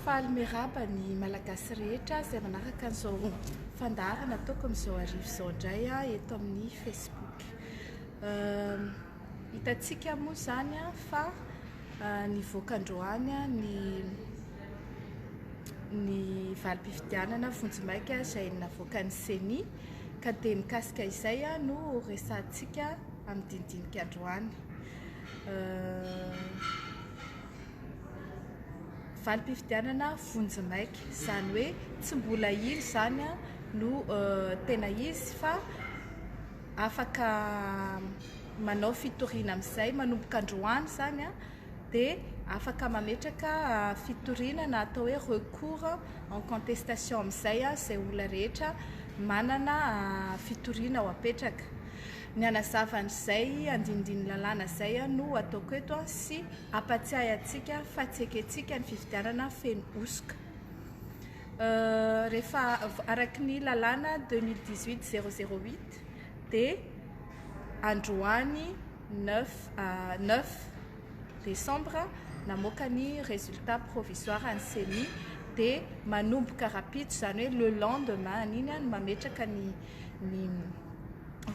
Faly miaraba ny malagasy rehetra izay manaraka an'izao fandaharana ataoko amin'izao arivo izao indray eto amin'ny Facebook. Hitantsika moa zany fa nivoaka androany ny valim-pifidianana Vonjimaika izay navoaka ny CENI ka dia mikasika izay no resantsika amin'ny dindinika androany. Valim-pifidianana Vonjimaika izany hoe tsy mbola ilo zany no tena izy fa afaka manao fitoriana amin'izay manomboka androany zany dia afaka mametraka fitoriana na atao hoe recours en contestation amin'izay izay olona rehetra manana fitoriana ho apetraka. Ny anazavan'izay andinindiny lalàna izay no ataoko eto sy ampatsiahy antsika fa tsy ekentsika ny fifidianana feno osoka. Rehefa araky ny lalàna 2018-008 dia androany 9 décembre namoaka ny résultat provisoire any CENI dia manomboka rapide zany hoe le lendemain iny no mametraka ny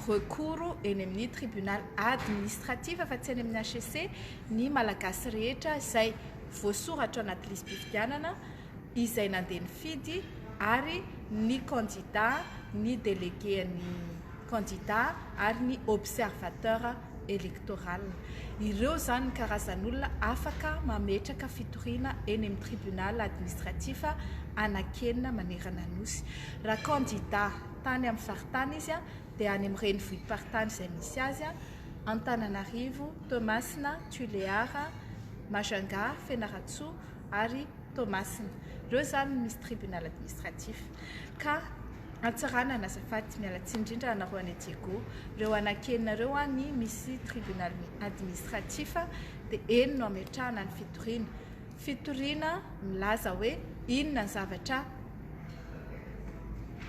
recours eny amin'ny tribunal administratif fa tsy eny amin'ny HCC ny malagasy rehetra izay voasoratra anaty listim-pifidianana izay nandeha nifidy ary ny candidat, ny délégué ny candidat ary ny observateur électoral. Ireo zany ny karazan'olona afaka mametraka fitoriana eny amin'ny tribunal administratif anakenina manerana nosy. Raha candidat tany amin'ny faritany izy dia any amin'ny renivohim-paritany izay misy azy Antananarivo, Toamasina, Tuléar, Majunga, Fianarantsoa ary Toamasina. Ireo zany misy tribunal administratif ka antsarana nazafady mialatsiny indrindra anareo any Diego ireo anakenina ireo ny misy tribunal administratif dia eny no ametrahana ny fitoriana milaza hoe inona ny zavatra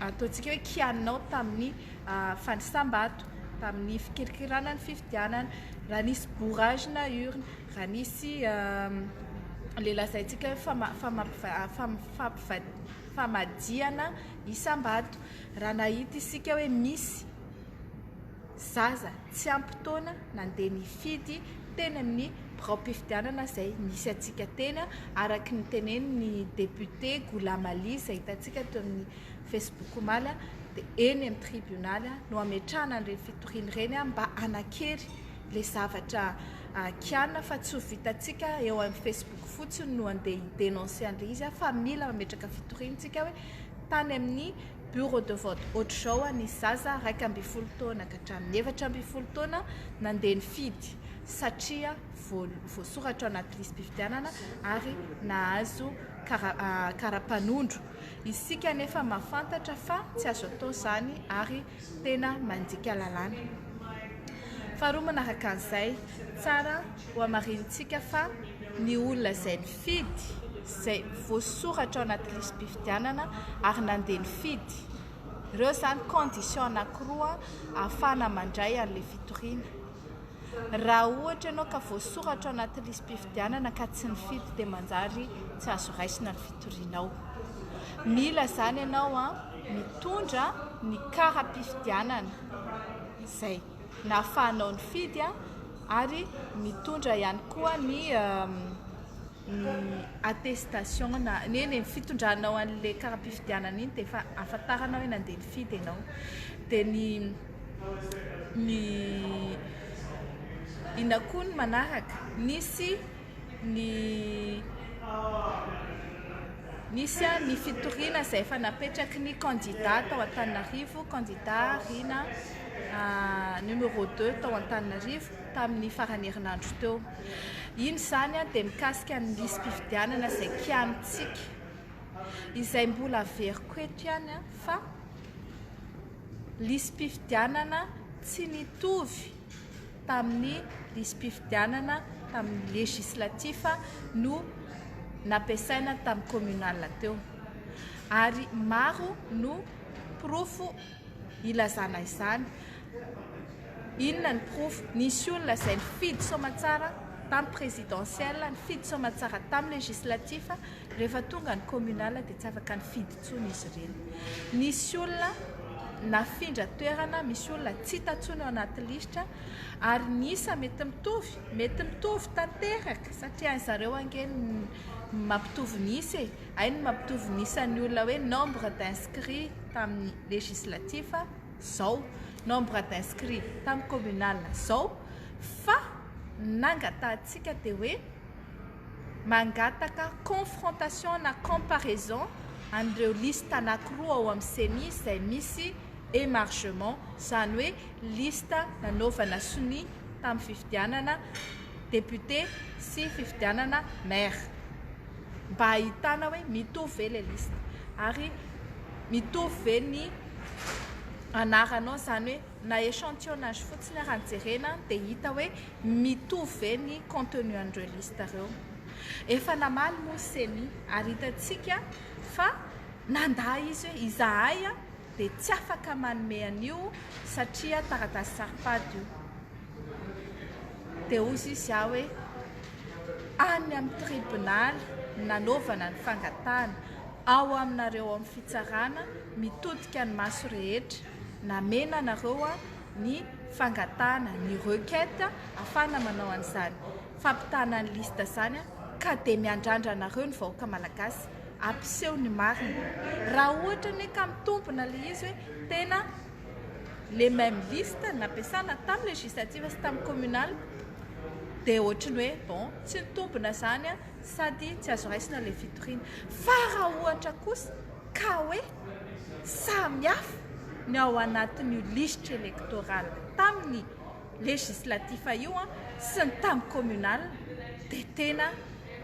ataontsika hoe kianao tamin'ny fanisam-bato, tamin'ny fikirikirana ny fifidianana, raha nisy bourrage na urne, raha nisy le lazaintsika hoe famadiana isam-bato, raha nahita isika hoe misy zaza tsy ampy-taona nandeha nifidy teny amin'ny birao-pifidianana izay nisy atsika teny araky ny teneny ny député Goulamali izay hitantsika teo amin'ny Facebook omaly dia eny amin'ny tribunal no ametrahana an'ireny fitoriana ireny mba anakery le zavatra kiana fa tsy ho vitantsika eo amin'ny Facebook fotsiny no andeha hidenoncer an'ilay izy fa mila mametraka fitoriantsika hoe tany amin'ny bureau de vote Otrao ny zaza 12 taona ka hatramin'ny 14 taona nandeha nifidy satria voasoratra anaty listim-pifidianana ary nahazo kara-panondro. Isika nefa mahafantatra fa tsy azo atao izany ary tena mandika lalàna. Faharoa manaraka an'izay tsara ho amarintsika fa ny olona izay nifidy izay voasoratra anaty listim-pifidianana ary nandeha nifidy ireo zany condition anankiroa ahafahana mandray an'ilay fitoriana. Raha ohatra ianao ka voasoratra anaty listim-pifidianana ka tsy nifidy dia manjary tsy azo raisina ny fitorianao. Mila zany ianao mitondra ny kara-pifidianana izay nahafahanao nifidy ary mitondra ihany koa ny attestation ny fitondranao an'ilay kara-pifidianana iny dia efa afantaranao hoe nandeha nifidy ianao. Dia ny ina koa ny manaraka nisy ny fitoriana izay efa napetraky ny candidat tao Antananarivo, candidat Rina numéro 2 tao Antananarivo tamin'ny farany herinandro teo. Iny zany dia mikasika ny listim-pifidianana izay kianitsika izay mbola averiko eto ihany fa listim-pifidianana tsy nitovy tamin'ny listim-pifidianana tamin'ny législatif no nampiasaina tamin'ny communal teo ary maro no profo ilazana izany. Inona ny profo? Nisy olona izay nifidy soamantsara tamin'ny présidentiel ny fidy somatsara tamin'ny législatif rehefa tonga ny communal dia tsy afaka ny fidy tsony izy ireny. Nisy olona nafindra toerana, misy olona tsy hitatsony ao anaty listra ary nisa mety mitovy tanteraka satria zareo angeny mampitovy nisy ay ny mampitovy nisan'ny olona hoe nombre d'inscrits tamin'ny législatif zao, nombre d'inscrits tamin'ny communal zao, fa nangatahantsika dia hoe mangataka confrontation na comparaison an'ireo liste anankiroa ao amin'ny CENI izay misy émargement, zany hoe lista nanaovana soni tamin'ny fifidianana député sy fifidianana maire, mba ahitana hoe mitovy ve le liste ary mitovy ve ny anaranao, zany hoe na échantillonnage fotsiny raha jerena dia hita hoe mitovy ve ny contenu an'ireo liste ireo. Efa namaly moa CENI ary hitantsika fa nanda izy hoe izahay dia tsy afaka manome an'io satria taratasy saripady io. Dia ozy izy hoe any amin'ny tribunal nanaovana ny fangatahana ao aminareo amin'ny fitsarana mitodika ny maso rehetra, namena anareo ny fangatahana, ny requête afana manao an'izany fampitana ny liste zany ka dia miandrandra anareo ny vahoaka malagasy ampiseho ny marina. Raha ohatra ny ka mitombona le izy hoe tena les mêmes listes nampiasana tamin'ny législative sy tamin'ny communal dia ohatrany hoe bon tsy mitombona zany sady tsy azo raisina le fitoriana. Fa raha ohatra kosa ka hoe samihafa ny ao anatin'io listre électoral tamin'ny législatif io sy ny tamin'ny communal dia tena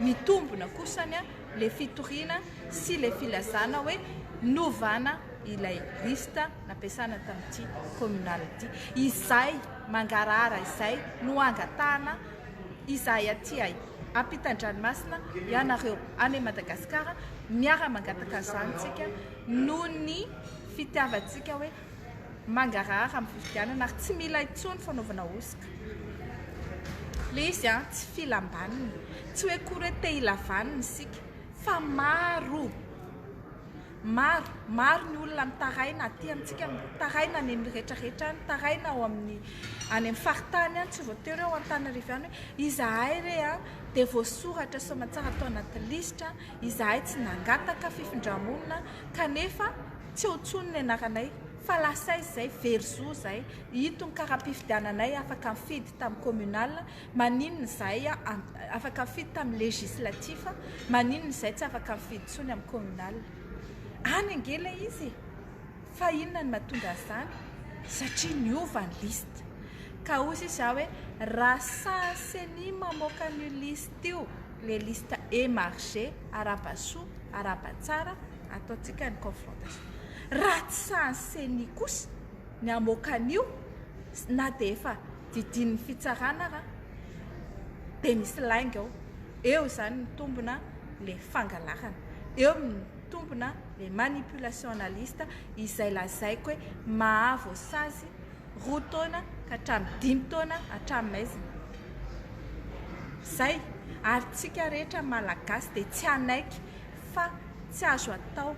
mitombona kosany le fitoriana sy le filazana hoe novana ilay liste nampiasana tamin'ity communal ity. Izay mangarara izay no angatahana izahay aty ay ampitan-dranomasina ianareo any Madagasikara miara mangataka an'izanysika noho ny fitiavantsika hoe mangarara amin'ny fifidianana ary tsy mila intsony fanaovana osika. Le izy tsy filambaniny, tsy hoe kory hoe te ilavaniny isika fa maro ny olona mitaraina aty amintsika, mitaraina any amin'ny rehetrarehetra any, mitaraina ao amin'ny any amin'ny faritany any, tsy voatery ao Antananarivo any hoe izahay re dia voasoratra somatsara atao anaty listra, izahay tsy nangataka fifindramonina kanefa tsy ho tsony ny anaranay fa lasay izay verzo izay hitony karaha-pifidiananay afaka mifidy tamin'ny communal, maninona izay afaka mifidy tamin'ny législatif, maninona izay tsy afaka mifidy tsony amin'ny communal. Any angela izy fa inona ny mahatonga an'izany satria niova ny liste ka ozy izy hoe raha CENI mamoaka ny liste io, le liste émargé arapasoa arapatsara ataontsika ny confrontation. Raha tsy CENI kosa ny amoaka an'io na dia efa didin'ny fitsarana raha dia misy lainga eo zany mitombona le fangalarana, eo mitombona le manipulation na liste izay lazaiko hoe mahavo sazy 2 taona ka hatramin'ny 5 taona hatramin'ny maizina. Zay ary tsika rehetra malagasy dia tsy anaiky fa tsy azo atao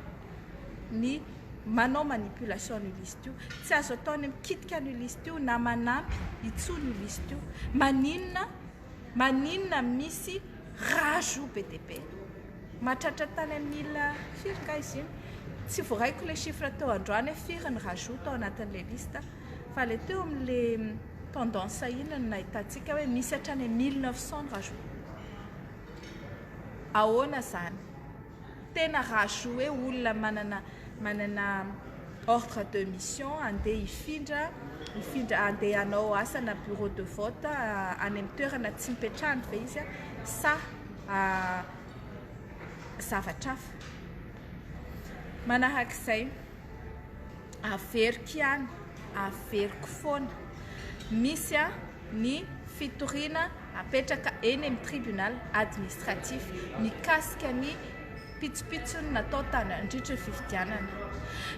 ny manao manipulation ny liste io, tsy azo atao ny mikitika ny liste io na manampy itsony ny liste io. Maninona misy rajout BDP mahatratra tany amin'ny 1000 firy ka izy iny, tsy voaraiko le chiffre teo androany hoe firy ny rajout tao anatin'le liste fa le teo amin'le tendance ina no nahitantsika hoe misy hatrany 1900 ny rajout. Ahoana zany? Tena rajout hoe olona manana ordre de mission andeha hifindra andeha hanao asana bureau de vote any amin'ny toerana tsy mipetrahany ve izy sa zavatra hafa. Manahak'izay averiko ihany, averiko foana misy ny fitoriana apetraka eny amin'ny tribunal administratif mikasika ny pitsopitsony natao tany andritra fifidianana.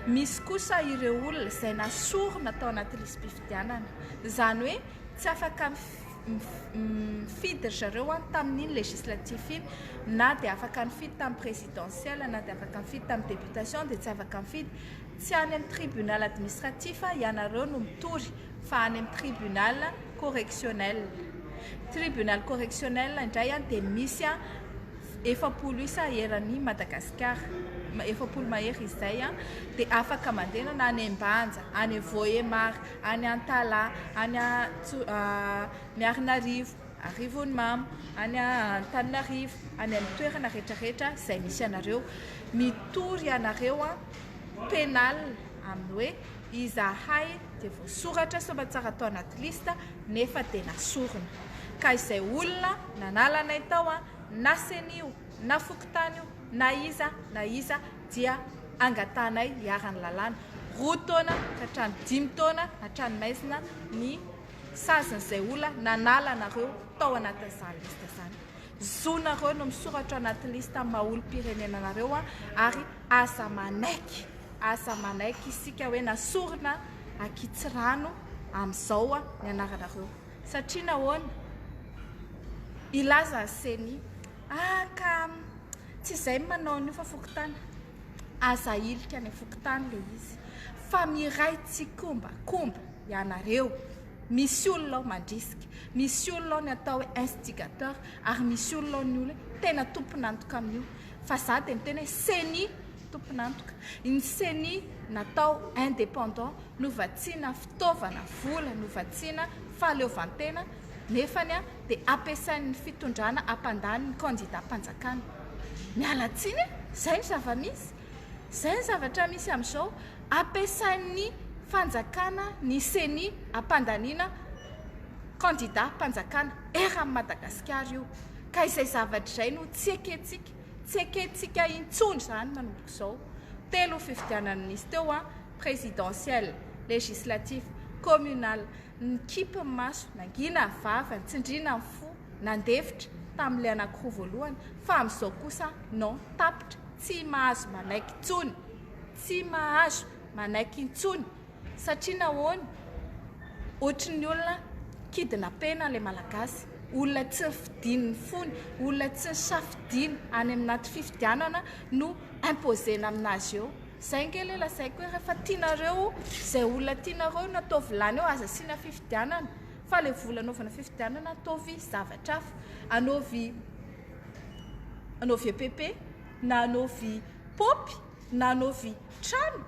Misy kosa ireo olona izay nasorona tao anaty listy fifidianana, zany hoe tsy afaka mifidy ry zareo tamin'iny législatif iny na dia afaka mifidy tamin'ny présidentielle na dia afaka mifidy tamin'ny députation dia tsy afaka mifidy tsy any amin'ny tribunal administratif ianareo no mitory fa any amin'ny tribunal correctionnel indray dia misy 7 isa eran'ny Madagasikara 7 mahery izay dia afaka mandena na any Ambanja, any Vohemar, any Antala, any Miarinarivo, Arivonimamy, any Antananarivo, any amin'ny toerana rehetrarehetra izay misy anareo mitory anareo penal amin'ny hoe izahay dia voasoratra so mba tsara tao anaty lista nefa dia nasorona ka izay olona nanalana tao na senio na fokotany io na iza dia angatanay hiarany lalàna 2 taona hatrany 5 taona hatrany maizina ny sazan'izay olona nanala anareo tao anatin'izany lista zany zonareo no misoratra anaty lista maolo-pirenena anareo ary asa manaiky isika hoe nasorona akitsirano amin'izao ny anaranareo satria nahoana ilaza seni ka tsy izay manao ny fafokotany aza ilika ny fokotany le izy fa miray tsy komba ianareo misy olona mandrisika misy olona ny atao hoe instigateur ary misy olona ny olona tena tomponantoka amin'io fa za dia miteny hoe seni tomponantoka ny seni natao indépendant novatsiana fitaovana vola novatsiana fahaleovantena nefany dia ampiasain'ny fitondrana ampandany ny candidat mpanjakana mialatsiny zay ny zava-misy zay ny zavatra misy amin'izao ampiasain'ny fanjakana ny seni ampandaniana candidat mpanjakana era amin'ny Madagasikara io ka izay zavatra izay no tsy eketsika intsony zany manomboko izao 3 fifidianana nisy teo présidentielle législative communal ny kipy maso nangina vava nitsindrina ny fo nandefitra tamin'ilay anankiroa voalohany fa amin'izao kosa non tapitra tsy mahazo manaiky intsony satria nahoana ohatrin'ny olona kidnapena ilay malagasy olona tsy fidin'ny fony olona tsy safidiny any aminaty fifidianana no imposena aminazy eo zay ngely lazaiko hoe rehefa tianareo izay olona tianareo natao vilany eo aza siana fifidianana fa le vola anaovana fifidianana ataovy zavatra hafa anaovy EPP na anaovy popy na anaovy trano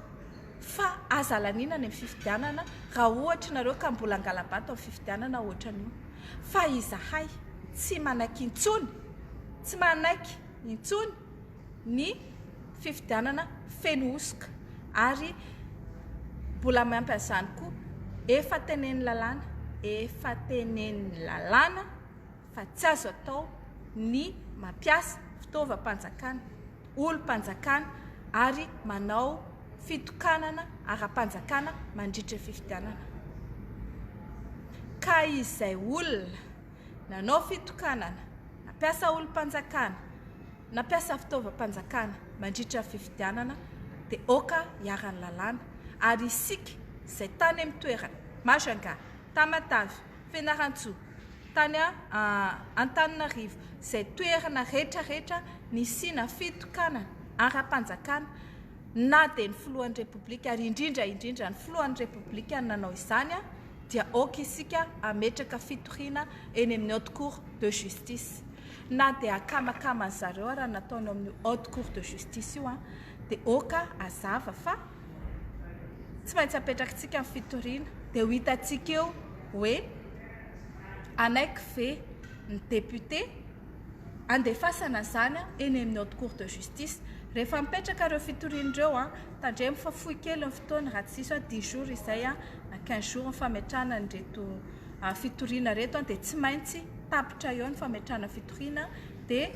fa aza lanina ny fifidianana raha ohatra nareo ka mbola angalabato amin'ny fifidianana ohatran'io fa izahay tsy manaiky intsony ny fifidianana feno osoka ary mbola mampiazany koa efa tenen'ny lalàna fa tsy azo atao ny mampiasa fitaovam-panjakana olo-mpanjakana ary manao fitokanana ara-panjakana mandritra fifidianana ka izay olona nanao fitokanana nampiasa olo-mpanjakana nampiasa fitaovam-panjakana mandritra fifidianana dia oka hiarany lalàna ary isika izay tany amin'ny toerana Majunga, Tamatavy, Fianarantsoa, tany Antananarivo izay toerana rehetrarehetra nisina fitokanana ara-panjakana na dia ny filohan'ny repoblika ary indrindra ny filohan'ny repoblika nanao izany dia oka isika ametraka fitoriana eny amin'ny haute cour de justice na dia akamakama zareo raha nataony amin'ny haute cour de justice io dia oka azava fa tsy maintsy apetrakatsika amin'ny fitoriana dia ho hitantsika eo hoe anaiky ve ny député andefasana zany eny amin'ny haute cour de justice rehefa mipetraka ireo fitorian'ireo tandremo fa fohy kely ny fotoana raha tsy iso 10 jours izay na 15 jours ny fametrahana nyreto fitoriana reto dia tsy maintsy tapitra eo ny fametrahana fitoriana dia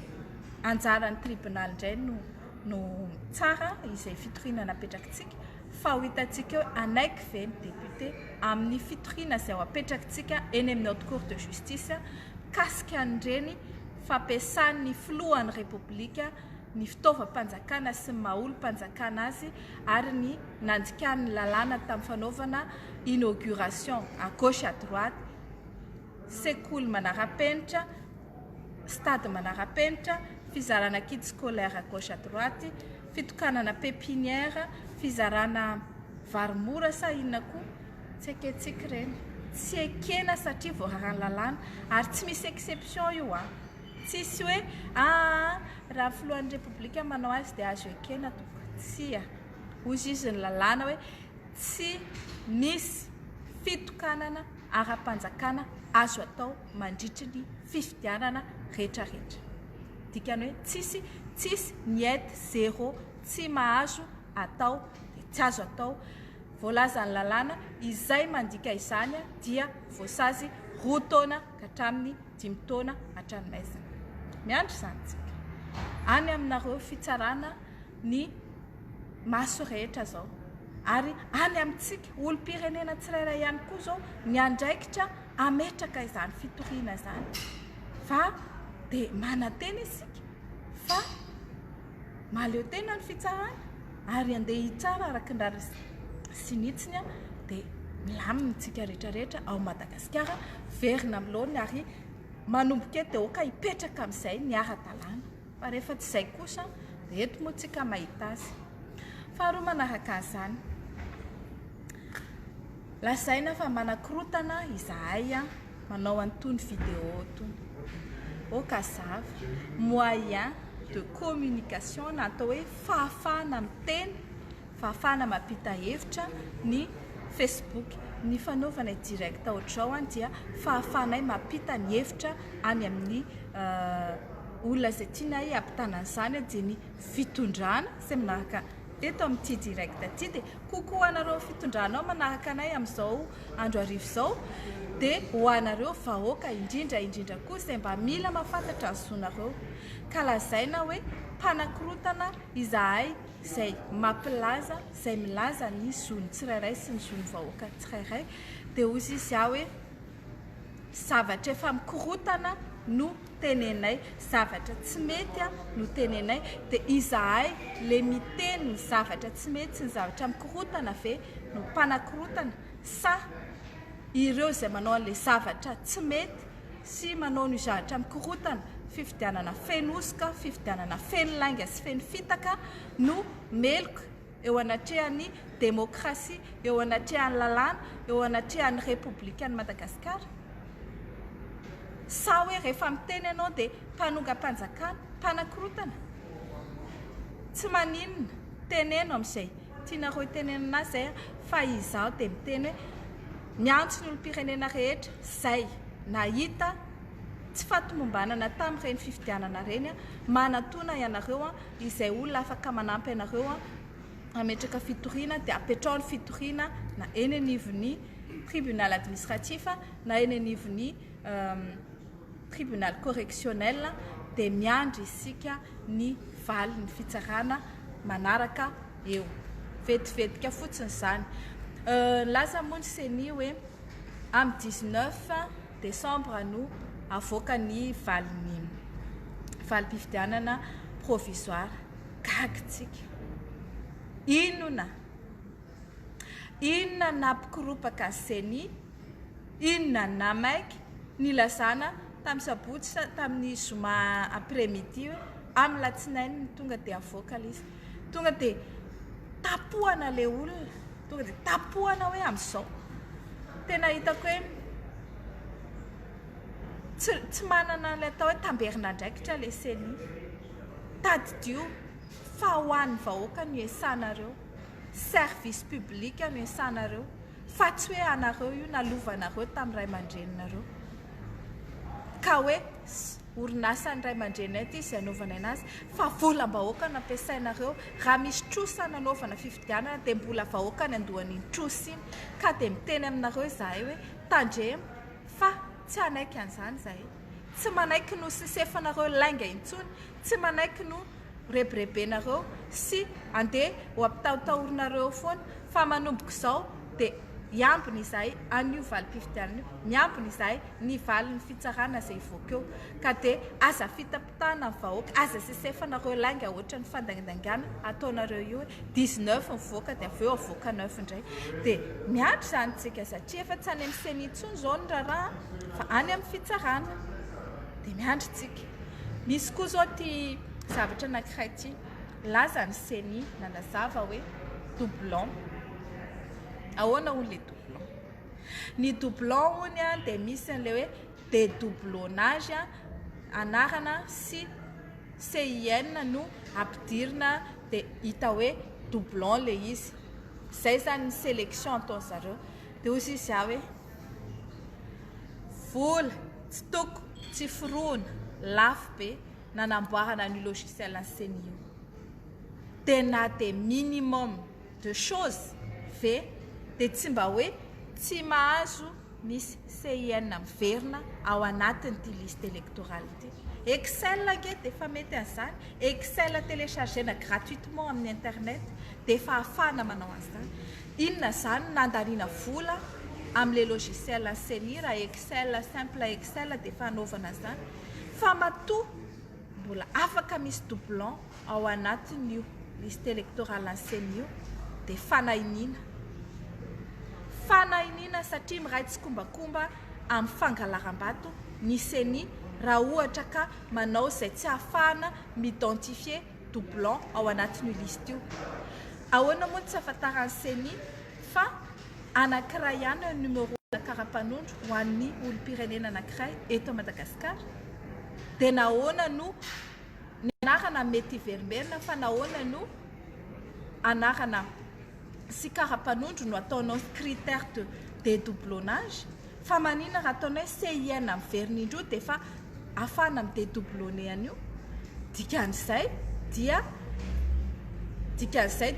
anjaran'ny tribunal indray no tsara izay fitoriana napetrakatsika fa ho hitantsika eo anaiky ve ny député amin'ny fitoriana izay ho apetrakatsika eny amin'ny haute cour de justice kasika an'ireny fampiasan'ny filohan'ny repoblika ny fitaovam-panjakana sy ny maha-olo-mpanjakana azy ary ny nandikan'ny lalàna tamin'ny fanaovana inauguration à gauche à droite sekoly manara-penitra, stade manara-penitra, fizarana kit scolaire à gauche à droite, fitokanana pépinière, fizarana varimora sa inona koa tsy eketsika reny. Tsy ekena satria voararany lalàna ary tsy misy exception io a. Tsisy hoe raha filohan'ny repoblika manao azy dia azo ekena tsy a. Hozy izy ny lalàna hoe tsy misy fitokanana ara-panjakana azo atao mandritry ny fifidianana rehetrarehetra. Dikany hoe tsisy niety zéro tsy mahazo atao dia tsy azo atao. Voalaza ny lalàna izay mandika izany dia voasazy 2 taona ka hatramin'ny 5 taona hatranomaizina. Miandry izany tsika. Any aminareo fitsarana ny maso rehetra zao. Ary any amintsika olom-pirenena tsirairay ihany koa zao ny andraikitra ametraka izany fitoriana izany. Fa dia manantena isika fa mahaleo tena ny fitsarana ary andeha hitsara araka ny raha sinitsiny dia milamina tsika rehetrarehetra ao Madagasikara verina amin'loany ary manomboka eto dia oka hipetraka amin'izay ny ara-dalàna. Fa rehefa tsy izay kosa dia eto moa tsika mahita azy. Faharoa manaraka an'izany, lazaina fa manakorotana izahay manao an'itony vidéo itony. Okazava moyen de communication na atao hoe fahafahana miteny, fahafahana mampita hevitra ny Facebook. Ny fanaovana direct ohatr'izao dia fahafahanay mampita ny hevitra any amin'ny olona izay tianay ampitana an'izany dia ny fitondrana izay manaraka eto amin'ity direct ity dia kokoa anareo fitondranao manaraka anay amin'izao andro arivo izao dia ho anareo vahoaka indrindra koa izay mba mila mahafantatra ny zonareo. Ka lazaina hoe mpanakorotana izahay izay mampilaza, izay milaza ny zony tsirairay sy ny zony vahoaka tsirairay dia hozy izy hoe zavatra efa mikorotana no tenenay, zavatra tsy mety no tenenay dia izahay le miteny ny zavatra tsy mety sy ny zavatra mikorotana ve no mpanakorotana sa ireo izay manao an'ilay zavatra tsy mety sy manao ny zavatra mikorotana, fifidianana fenosoka, fifidianana feno langa sy feno fitaka no meloka eo anatrehan'ny demokrasia, eo anatrehan'ny lalàna, eo anatrehan'ny repoblika ny Madagasikara. Sa hoe rehefa miteny ianao dia mpanonga-panjakana, mpanakorotana. Tsy maninona, teneno amin'izay tianareo itenenana izay fa izaho dia miteny hoe miantso ny olom-pirenena rehetra izay nahita tsy fatomombanana tamin'ireny fifidianana reny manatona ianareo izay olona afaka manampy ianareo ametraka fitoriana dia apetrahany fitoriana na eny anivon'ny tribunal administratif na eny anivon'ny tribunal correctionnel dia miandry isika ny valiny fitsarana manaraka eo. Vetivetika fotsiny izany. Lasa moa ny seni hoe amin'ny 19 décembre no avoaka ny valim-pifidianana provisoire. Gagitsika. Inona nampikoropaka ny seni, inona namaiky ny lazana tamin'ny sabotsy tamin'ny zoma après-midi hoe amin'ny latsinainy ny tonga dia avoaka izy. Tonga dia tapohana le olona, tonga dia tapohana hoe amin'izao. Tena hitako hoe tsy manana ilay atao hoe tamberina andraikitra le seni. Tadidio fa ho an'ny vahoaka no esanareo, service public no esanareo, fa tsy hoe anareo io nalovanareo tamin'ny ray aman-dreninareo. Ka hoe orinasa ny ray aman-drenina ity izay anaovana anazy fa volam-bahoaka no ampiasainareo. Raha misy trosa nanaovana fifidianana dia mbola vahoaka ny andohan'iny trosa iny. Ka dia miteny aminareo izahay hoe tandremo fa tsy anaiky an'izany izahay. Tsy manaiky no sisefanareo lainga intsony, tsy manaiky no reberebenareo sy andeha ho ampitahotahorinareo foana fa manomboka izao dia iampony izay anio valim-pifidianana io, miampony izay ny valiny fitsarana izay ivoaka eo, ka dia aza fitapitana ny vahoaka, aza sesefanareo langa ohatra ny fandangandangana ataonareo io hoe 19 mivoaka dia avy eo avoaka 9 indray, dia miatra izany tsika satria efa tsy any amin'ny seny intsony zao ny raharaha fa any amin'ny fitsarana dia miandry tsika. Misy koa zao ty zavatra anankiray ty laza ny seny nanazava hoe doublon. Ahoana hoy le doublon? Ny doublon hony a dia misy an'le hoe dédoublonnage anarana sy CIN no ampidirina dia hita hoe doublon le izy. Zay zany ny sélection ataon zareo dia hozy izy hoe vola tsy toko tsy foroana lafo be nanamboarana ny logiciel ny seny io. Tena dia minimum de choses ve dia tsy mba hoe tsy mahazo misy CIN miverina ao anatin'ity liste électorale ity. Excel ake dia efa mety an'izany, Excel téléchargena gratuitement amin'ny internet dia efa ahafana manao an'izany. Inona izany nandaniana vola amin'le logiciel ny seny raha Excel simple Excel dia efa hanaovana izany, fa matoa mbola afaka misy doublon ao anatin'io liste électorale ny seny io dia fanahiniana satria miray tsy kombakomba amin'ny fangalaram-bato ny seny raha ohatra ka manao izay tsy ahafahana m'identifie doublon ao anatin'io liste io. Ahoana moa tsy ahafantaran'ny seny fa anankiray ihany ny numéro kara-panondro ho an'ny olom-pirenena anankiray eto Madagasikara, dia nahoana no ny anarana mety verimerina fa nahoana no anarana sy kara-panondro no ataonao critère de dédoublonnage, fa manina raha ataonao hoe CIN miverina indro dia efa ahafahana amin'ny dédoublonné an'io. Dikan'izay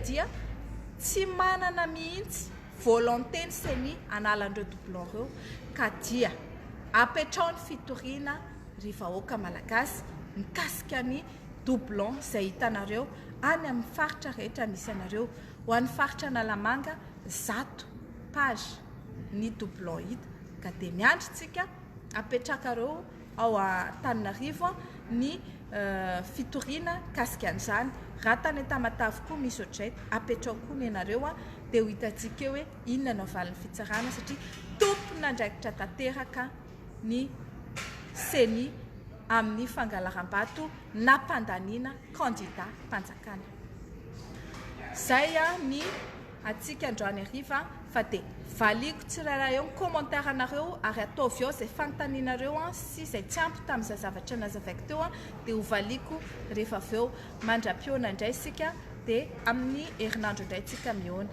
dia tsy manana mihitsy volonté ny seny analan'ireo doublon ireo, ka dia apetrao ny fitoriana ry vahoaka malagasy mikasika ny doublon izay hitanareo any amin'ny faritra rehetra misy anareo. Ho an'ny faritra Analamanga 100 page ny doublon hita, ka dia miandry tsika apetrakareo ao Antananarivo ny fitoriana kasika an'izany. Raha tany Tamatavy koa misy ohatray apetrao koa ny anareo dia ho hitantsika hoe inona no valin'ny fitsarana satria tompona andraikitra tanteraka ny seny amin'ny fangalaram-bato nampandaniana candidat mpanjakana. Zay ny atsika androany hariva fa dia valiko tsirairay eo ny commentaire anareo ary ataovy eo izay fanontanianareo sy izay tsy ampy tamin'izay zavatra nazavaiko teo dia ho valiko rehefa avy eo mandra-pioana indray isika dia amin'ny herinandro indray tsika mihoana.